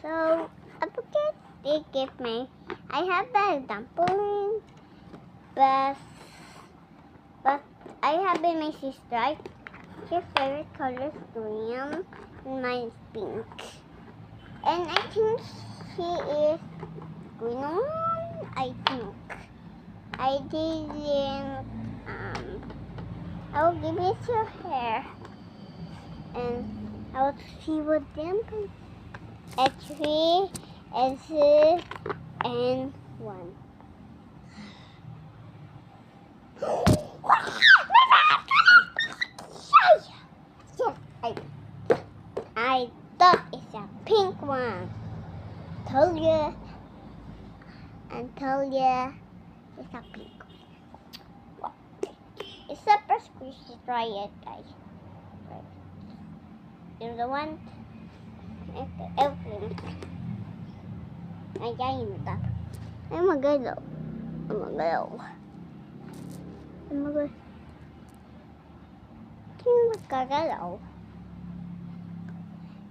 So, I forget they give me. I have the dumpling, but I have been my sister. Her favorite color is green, and mine is pink. And I think she is green one. I think. I didn't. I'll give it to her, and I'll see what them. A 3, a 2, and 1. I thought it's a pink one. Told you. And told you it's a pink one. It's super squishy. Try it, guys. You're the one. Everything. Ayan na. Ay, magalaw. Sino magkagalaw?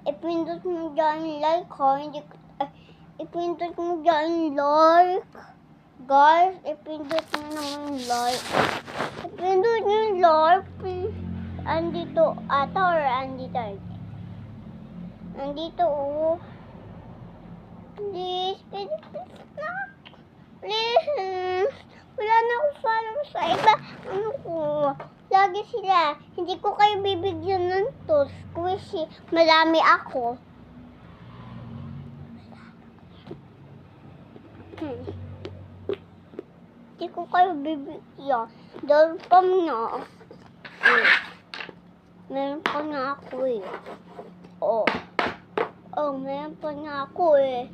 Ipindot mo dyan like, ha? Ipindot mo dyan like. Guys, ipindot mo naman like. Ipindot nyo like, please. Andito ata or andito? Andito, oh. Please, please. Wala na akong follow sa iba. Ano ko? Lagi sila. Hindi ko kayo bibigyan ng to. Squishy. Marami ako. Hindi ko kayo bibigyan. Dahil pa na. Meron pa na ako eh. Oh, meron pa na ako eh.